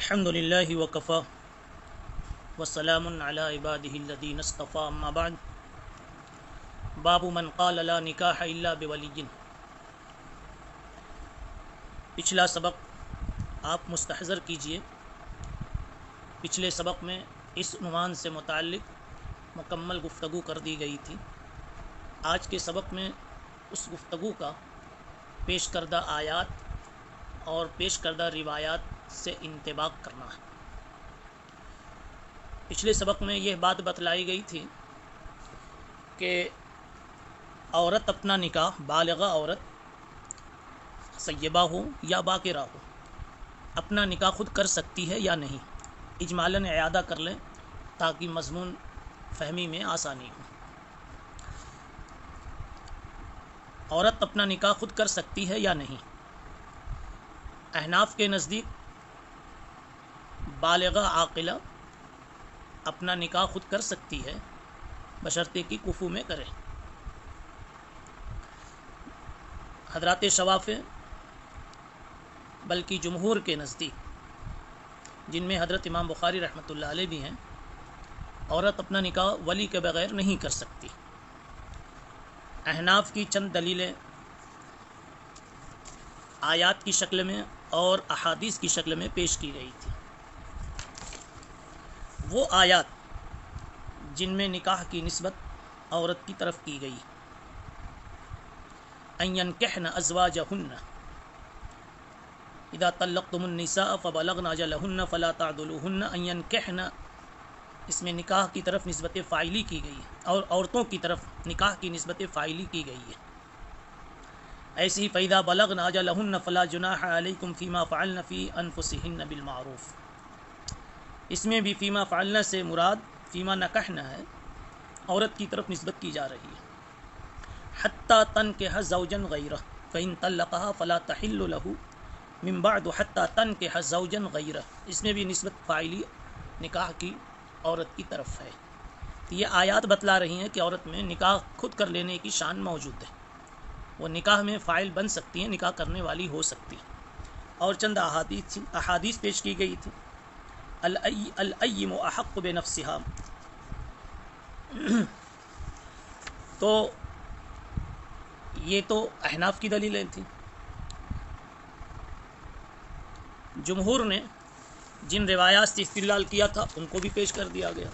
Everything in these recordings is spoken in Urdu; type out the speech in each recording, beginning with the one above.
الحمدللہ وکفا وسلام علی عبادہ الذین اصطفیٰ اما بعد باب من قال لا نکاح الا بولی۔ پچھلا سبق آپ مستحضر کیجئے۔ پچھلے سبق میں اس عنوان سے متعلق مکمل گفتگو کر دی گئی تھی۔ آج کے سبق میں اس گفتگو کا پیش کردہ آیات اور پیش کردہ روایات سے انطباق کرنا ہے۔ پچھلے سبق میں یہ بات بتلائی گئی تھی کہ عورت اپنا نکاح، بالغہ عورت سیبہ ہو یا باکرہ ہو، اپنا نکاح خود کر سکتی ہے یا نہیں۔ اجمالاً اعادہ کر لیں تاکہ مضمون فہمی میں آسانی ہو۔ عورت اپنا نکاح خود کر سکتی ہے یا نہیں؟ احناف کے نزدیک بالغہ عاقلہ اپنا نکاح خود کر سکتی ہے بشرطے کہ کفو میں کرے۔ حضرات شوافع بلکہ جمہور کے نزدیک، جن میں حضرت امام بخاری رحمۃ اللہ علیہ بھی ہیں، عورت اپنا نکاح ولی کے بغیر نہیں کر سکتی۔ احناف کی چند دلیلیں آیات کی شکل میں اور احادیث کی شکل میں پیش کی گئی تھی۔ وہ آیات جن میں نکاح کی نسبت عورت کی طرف کی گئی، ان ينكحن ازواجهن اذا طلقتم النساء فبلغن اجلهن فلا تعضلوهن ان ينكحن، اس میں نکاح کی طرف نسبت فاعلی کی گئی ہے اور عورتوں کی طرف نکاح کی نسبت فاعلی کی گئی ہے۔ ایسی فَإِذَا بَلَغْنَ أَجَلَهُنَّ فَلَا جُنَاحَ عَلَيْكُمْ فِيمَا فَعَلْنَ فِي أَنفُسِهِنَّ بِالْمَعْرُوفِ، اس میں بھی فیما فعلنا سے مراد فیما نکحنا ہے، عورت کی طرف نسبت کی جا رہی ہے۔ حتیٰ تنکح زوجا غیرہ فإن طلقها فلا تحل له من بعد حتیٰ تنکح زوجا غیرہ، اس میں بھی نسبت فاعلی نکاح کی عورت کی طرف ہے۔ یہ آیات بتلا رہی ہیں کہ عورت میں نکاح خود کر لینے کی شان موجود ہے، وہ نکاح میں فاعل بن سکتی ہیں، نکاح کرنے والی ہو سکتی ہیں۔ اور چند احادیث پیش کی گئی تھی۔ الأیم احق بنفسها، تو یہ تو احناف کی دلیلیں تھیں۔ جمہور نے جن روایات سے استدلال کیا تھا ان کو بھی پیش کر دیا گیا۔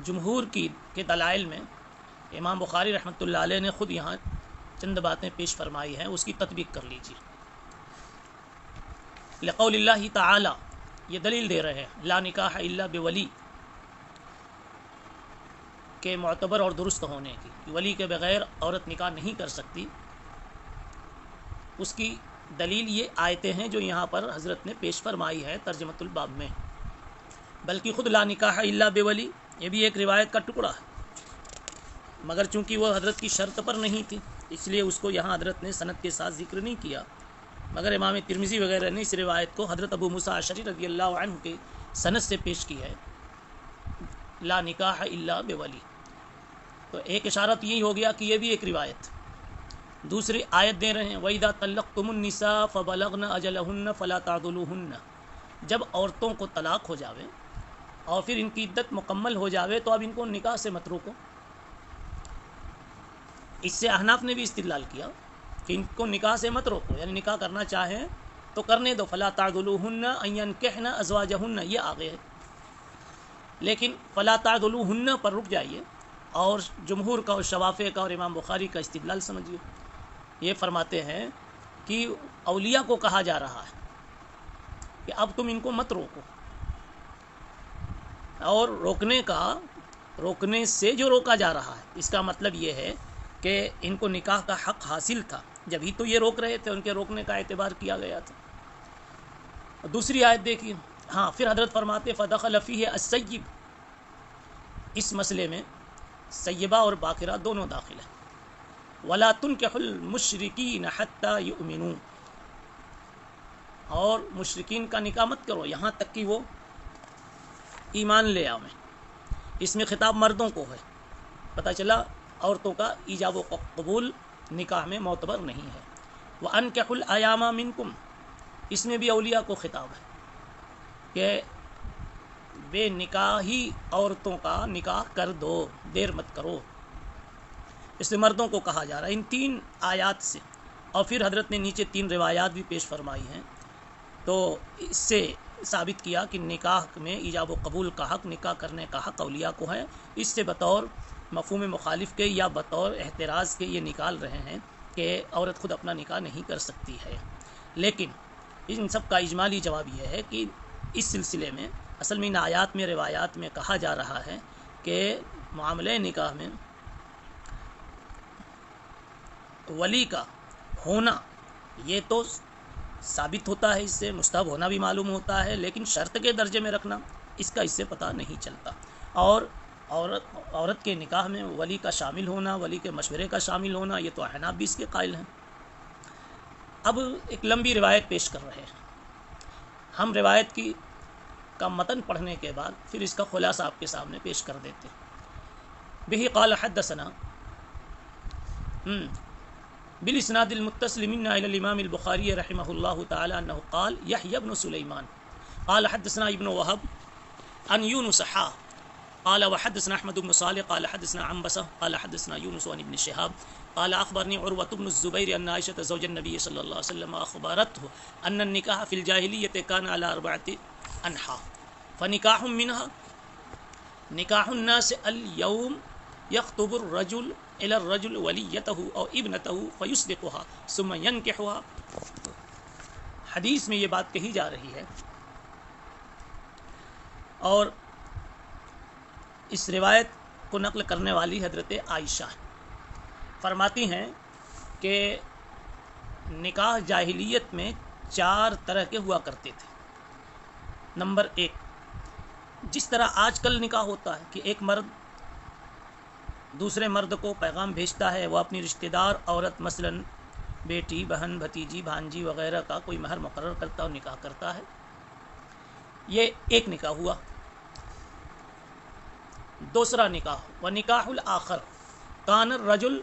جمہور کے دلائل میں امام بخاری رحمۃ اللہ علیہ نے خود یہاں چند باتیں پیش فرمائی ہیں، اس کی تطبیق کر لیجیے۔ لقول اللہ تعالی، یہ دلیل دے رہے ہیں لا نکاح الا بولی کے معتبر اور درست ہونے کی، ولی کے بغیر عورت نکاح نہیں کر سکتی۔ اس کی دلیل یہ آیتیں ہیں جو یہاں پر حضرت نے پیش فرمائی ہے ترجمۃ الباب میں۔ بلکہ خود لا نکاح الا بولی یہ بھی ایک روایت کا ٹکڑا ہے، مگر چونکہ وہ حضرت کی شرط پر نہیں تھی اس لیے اس کو یہاں حضرت نے سند کے ساتھ ذکر نہیں کیا، مگر امام ترمذی وغیرہ نے اس روایت کو حضرت ابو موسیٰ اشعری رضی اللہ عنہ کے سند سے پیش کی ہے، لا نکاح الا بولی۔ تو ایک اشارہ تو یہی ہو گیا کہ یہ بھی ایک روایت۔ دوسری آیت دے رہے ہیں وَإِذَا طَلَّقْتُمُ النِّسَاءَ فَبَلَغْنَ أَجَلَهُنَّ فَلَا تَعْضُلُوهُنَّ، جب عورتوں کو طلاق ہو جاوے اور پھر ان کی عدت مکمل ہو جاوے تو اب ان کو نکاح سے مت روکو۔ اس سے احناف نے بھی استدلال کیا کہ ان کو نکاح سے مت روکو، یعنی نکاح کرنا چاہیں تو کرنے دو، فلا تعضلوهن ان ينكحن ازواجهن یہ آگے ہے، لیکن فلا تعضلوهن پر رک جائیے اور جمہور کا اور شوافع کا اور امام بخاری کا استدلال سمجھیے۔ یہ فرماتے ہیں کہ اولیاء کو کہا جا رہا ہے کہ اب تم ان کو مت روکو، اور روکنے سے جو روکا جا رہا ہے اس کا مطلب یہ ہے کہ ان کو نکاح کا حق حاصل تھا، جب ہی تو یہ روک رہے تھے، ان کے روکنے کا اعتبار کیا گیا تھا۔ دوسری آیت دیکھیے، پھر حضرت فرماتے فدخل فیہ السیب، اس مسئلے میں سیبہ اور باکرہ دونوں داخل ہیں۔ ولا تنکحوا المشرکین حتی یؤمنوا، اور مشرکین کا نکاح مت کرو یہاں تک کہ وہ ایمان لے آویں۔ اس میں خطاب مردوں کو ہے، پتہ چلا عورتوں کا ایجاب و قبول نکاح میں معتبر نہیں ہے۔ وَأَنكِحُوا الْأَيَامَ مِنكُمْ، اس میں بھی اولیاء کو خطاب ہے، کہ بے نکاحی عورتوں کا نکاح کر دو، دیر مت کرو. اس سے مردوں کو کہا جا رہا ہے ان 3 آیات سے. اور پھر حضرت نے نیچے 3 روایات بھی پیش فرمائی ہیں، تو اس سے ثابت کیا کہ نکاح میں ایجاب و قبول کا حق، نکاح کرنے کا حق اولیاء کو ہے. اس سے بطور مفہوم مخالف کے یا بطور احتراز کے یہ نکال رہے ہیں کہ عورت خود اپنا نکاح نہیں کر سکتی ہے. لیکن ان سب کا اجمالی جواب یہ ہے کہ اس سلسلے میں اصل میں ان آیات میں، روایات میں کہا جا رہا ہے کہ معاملے نکاح میں ولی کا ہونا یہ تو ثابت ہوتا ہے، اس سے مستحب ہونا بھی معلوم ہوتا ہے، لیکن شرط کے درجے میں رکھنا اس کا اس سے پتہ نہیں چلتا. اور عورت کے نکاح میں ولی کا شامل ہونا، ولی کے مشورے کا شامل ہونا، یہ تو احناف بھی اس کے قائل ہیں. اب ایک لمبی روایت پیش کر رہے ہیں. ہم روایت کا متن پڑھنے کے بعد پھر اس کا خلاصہ آپ کے سامنے پیش کر دیتے ہیں. بہ قال حدثنا بالاسناد المتصل منا الى الامام البخاری رحمه الله تعالى انه قال يحيى بن سليمان قال حدثنا ابن وهب عن يونس قال وحدثنا احمد بن صالح قال حدثنا عنبسة قال حدثنا يونس عن ابن شهاب قال اخبرني عروة بن الزبير ان عائشة زوج النبي صلى الله عليه وسلم اخبرته ان النكاح في الجاهلية كان على 4 انحاء فنكاح منها نكاح الناس اليوم يخطب الرجل الى الرجل وليته او ابنته فيصدقها ثم ينكحها. حدیث میں یہ بات کہی جا رہی ہے اور اس روایت کو نقل کرنے والی حضرت عائشہ فرماتی ہیں کہ نکاح جاہلیت میں 4 طرح کے ہوا کرتے تھے. نمبر 1، جس طرح آج کل نکاح ہوتا ہے کہ ایک مرد دوسرے مرد کو پیغام بھیجتا ہے، وہ اپنی رشتہ دار عورت مثلا بیٹی، بہن، بھتیجی، بھانجی وغیرہ کا کوئی مہر مقرر کرتا اور نکاح کرتا ہے. یہ ایک نکاح ہوا. دوسرا نکاح ونکاح الآخر کان الرجل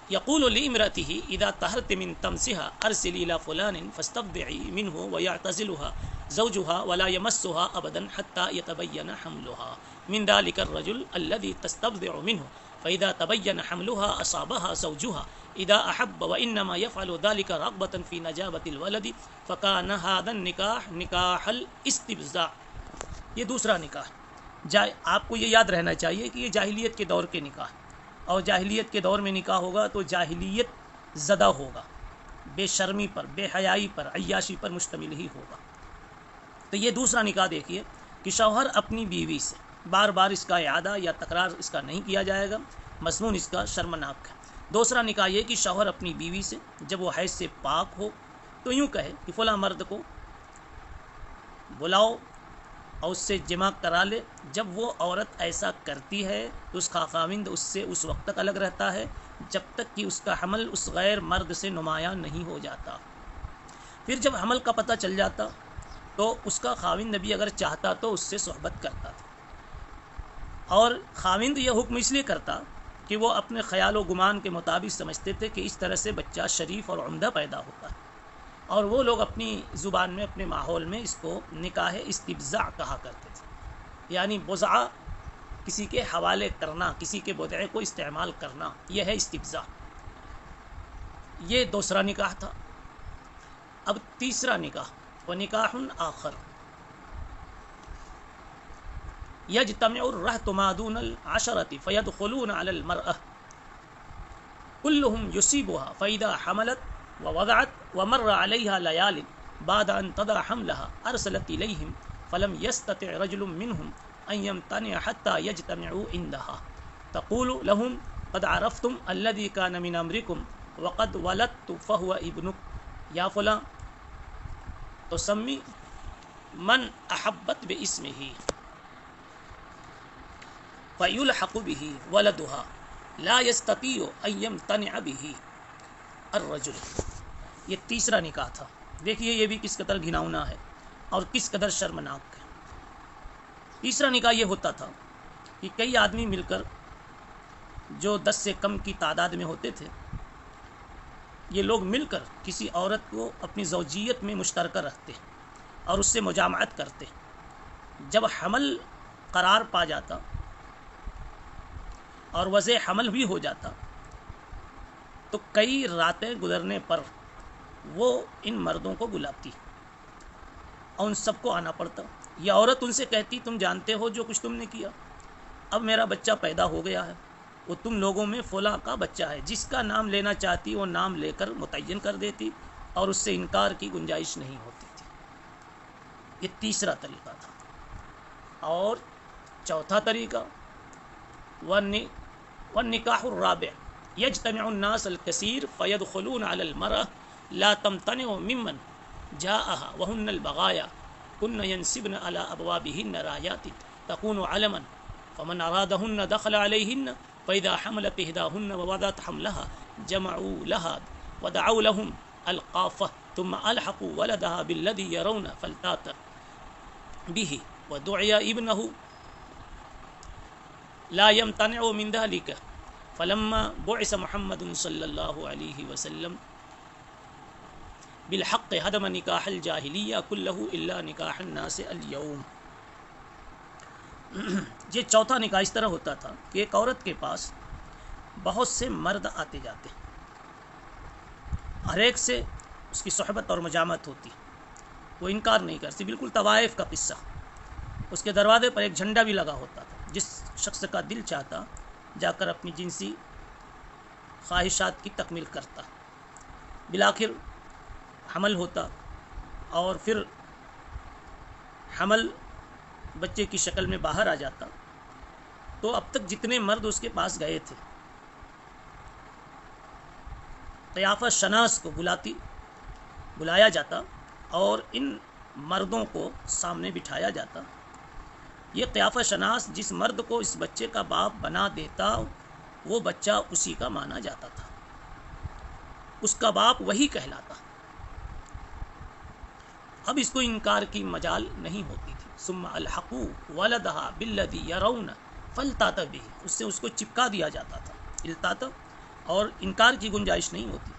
یقول لامرأته اذا طهرت من تمسها ارسلی الى فلان فاستبدعی منه ويعتزلها زوجها ولا يمسها ابدا حتى يتبين حملها من ذلك الرجل الذي تستبدع منه فإذا تبين حملها أصابها زوجها إذا أحب وإنما يفعل ذلك رغبة في نجابة الولد فكان هذا النكاح نكاح الاستبزاء. یہ دوسرا نکاح. آپ کو یہ یاد رہنا چاہیے کہ یہ جاہلیت کے دور کے نکاح، اور جاہلیت کے دور میں نکاح ہوگا تو جاہلیت زدہ ہوگا، بے شرمی پر، بے حیائی پر، عیاشی پر مشتمل ہی ہوگا. تو یہ دوسرا نکاح دیکھیے کہ شوہر اپنی بیوی سے بار بار اس کا اعادہ یا تکرار اس کا نہیں کیا جائے گا، مضمون اس کا شرمناک ہے. دوسرا نکاح یہ کہ شوہر اپنی بیوی سے جب وہ حیض سے پاک ہو تو یوں کہے کہ فلاں مرد کو بلاؤ اور اس سے جماع کرا لے. جب وہ عورت ایسا کرتی ہے تو اس کا خاوند اس سے اس وقت تک الگ رہتا ہے جب تک کہ اس کا حمل اس غیر مرد سے نمایاں نہیں ہو جاتا. پھر جب حمل کا پتہ چل جاتا تو اس کا خاوند بھی اگر چاہتا تو اس سے صحبت کرتا تھا. اور خاوند یہ حکم اس لیے کرتا کہ وہ اپنے خیال و گمان کے مطابق سمجھتے تھے کہ اس طرح سے بچہ شریف اور عمدہ پیدا ہوتا ہے. اور وہ لوگ اپنی زبان میں، اپنے ماحول میں اس کو نکاح استبزاء کہا کرتے تھے، یعنی بضع کسی کے حوالے کرنا، کسی کے بدعے کو استعمال کرنا، یہ ہے استبزاء. یہ دوسرا نکاح تھا. اب تیسرا نکاح ونکاح آخر یجتمع الرہط ما دون العشرة فيدخلون على المرأة كلهم يصيبها فإذا حملت ووضعت ومر عليها ليال بعد أن تضع حملها أرسلت إليهم فلم يستطع رجل منهم أن يمتنع حتى يجتمعوا عندها تقول لهم قد عرفتم الذي كان من أمركم وقد ولدت فهو ابنك يا فلان تسمي من أحبت باسمه فيلحق به ولدها لا يستطيع أن يمتنع به الرجل. یہ تیسرا نکاح تھا. دیکھیے یہ بھی کس قدر گھناؤنا ہے اور کس قدر شرمناک ہے. تیسرا نکاح یہ ہوتا تھا کہ کئی آدمی مل کر، جو 10 سے کم کی تعداد میں ہوتے تھے، یہ لوگ مل کر کسی عورت کو اپنی زوجیت میں مشترکہ رکھتے اور اس سے مجامعت کرتے جب حمل قرار پا جاتا اور وضع حمل بھی ہو جاتا تو کئی راتیں گزرنے پر وہ ان مردوں کو بلاتی اور ان سب کو آنا پڑتا. یہ عورت ان سے کہتی تم جانتے ہو جو کچھ تم نے کیا, اب میرا بچہ پیدا ہو گیا ہے, وہ تم لوگوں میں فلاں کا بچہ ہے, جس کا نام لینا چاہتی وہ نام لے کر متعین کر دیتی اور اس سے انکار کی گنجائش نہیں ہوتی تھی. یہ تیسرا طریقہ تھا. اور چوتھا طریقہ والنکاح الرابع یجتمع الناس الكثير فيدخلون على المرأة لا تمتنع ممن جاءها وهن البغايا كن ينسبن على أبوابهن رايات تكون علما فمن أرادهن دخل عليهن فإذا حملت إحداهن ووضعت حملها جمعوا لها ودعوا لهم القافة ثم ألحقوا ولدها بالذي يرون فالتات به ودعي ابنه لا يمتنع من ذلك فلما بعث محمد صلی اللہ علیہ وسلم بالحق هدم نکاح الجاہلیہ كله الا نکاح الناس اليوم. یہ چوتھا نکاح اس طرح ہوتا تھا کہ ایک عورت کے پاس بہت سے مرد آتے جاتے, ہر ایک سے اس کی صحبت اور مجامت ہوتی, وہ انکار نہیں کرتی. بالکل طوائف کا قصہ. اس کے دروازے پر ایک جھنڈا بھی لگا ہوتا تھا, جس شخص کا دل چاہتا جا کر اپنی جنسی خواہشات کی تکمیل کرتا. بالآخر حمل ہوتا اور پھر حمل بچے کی شکل میں باہر آ جاتا. تو اب تک جتنے مرد اس کے پاس گئے تھے قیافہ شناس کو بلایا جاتا اور ان مردوں کو سامنے بٹھایا جاتا. یہ قیافہ شناس جس مرد کو اس بچے کا باپ بنا دیتا وہ بچہ اسی کا مانا جاتا تھا, اس کا باپ وہی کہلاتا. اب اس کو انکار کی مجال نہیں ہوتی تھی. ثم الحقوا ولدها بالذی یرون فالتات به, اس سے اس کو چپکا دیا جاتا تھا, التات, اور انکار کی گنجائش نہیں ہوتی.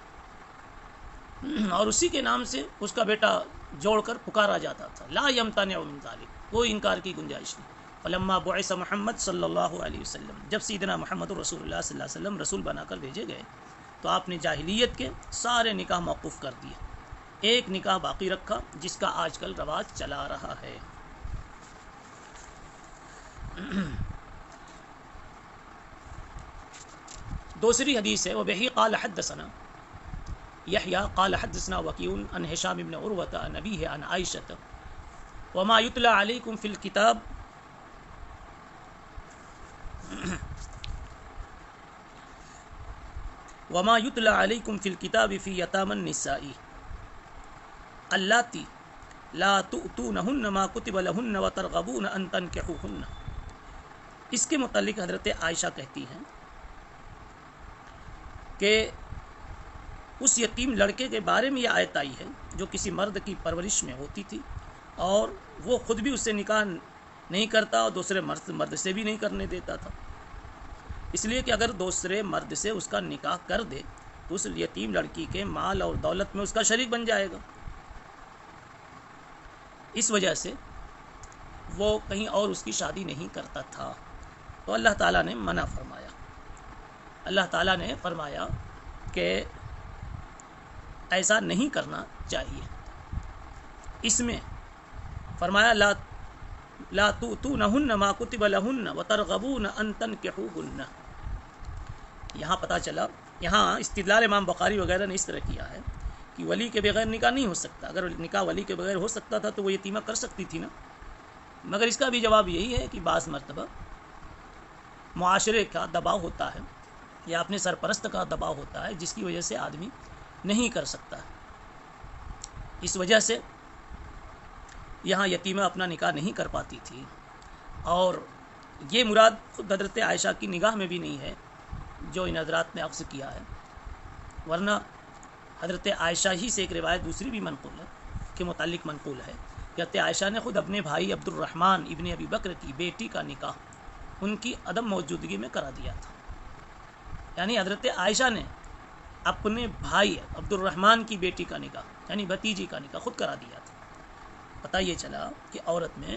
اور اسی کے نام سے اس کا بیٹا جوڑ کر پکارا جاتا تھا. لا یمتنع من ذلک, کوئی انکار کی گنجائش نہیں. فلما بعث محمد صلی اللہ علیہ وسلم, جب سیدنا محمد رسول اللہ صلی اللہ علیہ وسلم رسول بنا کر بھیجے گئے تو آپ نے جاہلیت کے سارے نکاح موقوف کر دیے. ایک نکاح باقی رکھا جس کا آج کل رواج چلا رہا ہے. دوسری حدیث ہے وبه قال حدثنا يحيى قال حدثنا وكيع عن هشام بن عروة عن أبيه عن عائشة وما يتلى عليكم في الكتاب وما يتلى عليكم في الكتاب في يتامى النساء اللاتي لا تؤتونهن ما كتب لهن وترغبون أن تنكحوهن. اس کے متعلق حضرت عائشہ کہتی ہیں کہ اس یتیم لڑکے کے بارے میں یہ آیت آئی ہے جو کسی مرد کی پرورش میں ہوتی تھی اور وہ خود بھی اس سے نکاح نہیں کرتا اور دوسرے مرد سے بھی نہیں کرنے دیتا تھا, اس لیے کہ اگر دوسرے مرد سے اس کا نکاح کر دے تو اس یتیم لڑکی کے مال اور دولت میں اس کا شریک بن جائے گا. اس وجہ سے وہ کہیں اور اس کی شادی نہیں کرتا تھا. تو اللہ تعالیٰ نے منع فرمایا. اللہ تعالیٰ نے فرمایا کہ ایسا نہیں کرنا چاہیے. اس میں فرمایا لا تؤتونہن ما کتب لہن وترغبون ان تنکحوہن. یہاں پتہ چلا, یہاں استدلال امام بخاری وغیرہ نے اس طرح کیا ہے کہ ولی کے بغیر نکاح نہیں ہو سکتا. اگر نکاح ولی کے بغیر ہو سکتا تھا تو وہ یتیمہ کر سکتی تھی نا. مگر اس کا بھی جواب یہی ہے کہ بعض مرتبہ معاشرے کا دباؤ ہوتا ہے یا اپنے سرپرست کا دباؤ ہوتا ہے جس کی وجہ سے آدمی نہیں کر سکتا. اس وجہ سے یہاں یتیمہ اپنا نکاح نہیں کر پاتی تھی. اور یہ مراد خود حضرت عائشہ کی نگاہ میں بھی نہیں ہے جو ان حضرات نے اخذ کیا ہے, ورنہ حضرت عائشہ ہی سے ایک روایت دوسری بھی منقول ہے کے متعلق منقول ہے کہ حضرت عائشہ نے خود اپنے بھائی عبد الرحمن ابن ابی بکر کی بیٹی کا نکاح ان کی عدم موجودگی میں کرا دیا تھا. یعنی حضرت عائشہ نے اپنے بھائی عبد الرحمن کی بیٹی کا نکاح یعنی بھتیجی کا نکاح خود کرا دیا تھا. پتہ یہ چلا کہ عورت میں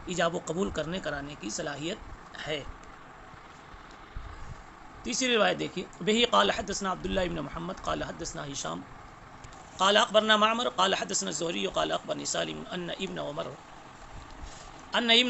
ایجاب و قبول کرنے کرانے کی صلاحیت ہے۔ تیسری روایت دیکھیے، بہی قال حدثنا عبداللہ ابن محمد قال حدثنا ہشام قال اخبرنا معمر قال حدثنا الزهري قال اخبرني سالم ان ابن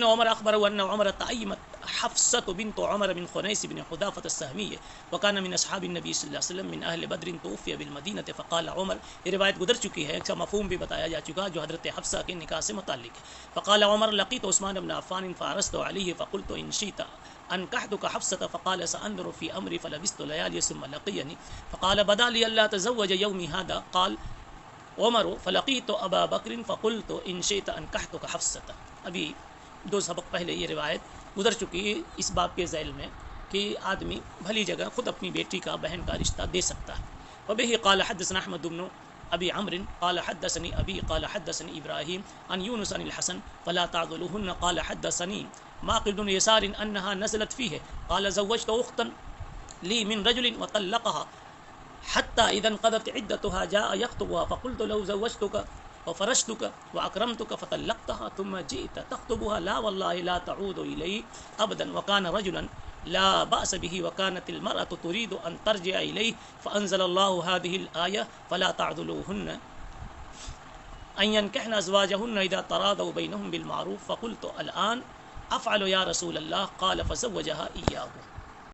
عمر اخبره ان عمر تأيمت حفصة بنت عمر بن خنيس بن حذافة السهمية وكان من اصحاب النبي صلی اللہ علیہ وسلم من اہل بدر توفي بالمدینة فقال عمر، یہ روایت گزر چکی ہے، اس کا مفہوم بھی بتایا جا چکا جو حضرت حفصہ کے نکاح سے متعلق ہے۔ فقال عمر لقيت عثمان بن عفان فعرضت عليه فقلت ان شئت انكحتك حفصة فقال سأنظر في امري فلبثت ليالي ثم لقيني فقال بدا لي الا اتزوج يومي هذا قال عمر فلقيت ابا بکر فقلت ان شئت انكحتك حفصة۔ ابھی دو سبق پہلے یہ روایت گزر چکی ہے اس باب کے ذیل میں کہ آدمی بھلی جگہ خود اپنی بیٹی کا بہن کا رشتہ دے سکتا ہے۔ وبه قال حدثنا احمد بن ابي عمرو قال حدثني ابي قال حدثني ابراهيم عن يونس عن الحسن فلا تعذلوهن قال حدثني معقل بن يسار انها نزلت فيه قال زوجت اختا لي من رجل وطلقها حتى اذا انقضت عدتها جاء يخطبها فقلت له زوجتك وفرشتك واكرمتك فطلقتها ثم جئت تخطبها لا والله لا تعود الي ابدا وكان رجلا لا بأس به وكانت المرأة تريد أن ترجع إليه فأنزل الله هذه الآية فلا تعذلوهن أن ينكحن أزواجهن إذا تراضوا بينهم بالمعروف فقلت الآن أفعل يا رسول الله قال فزوجها إياه۔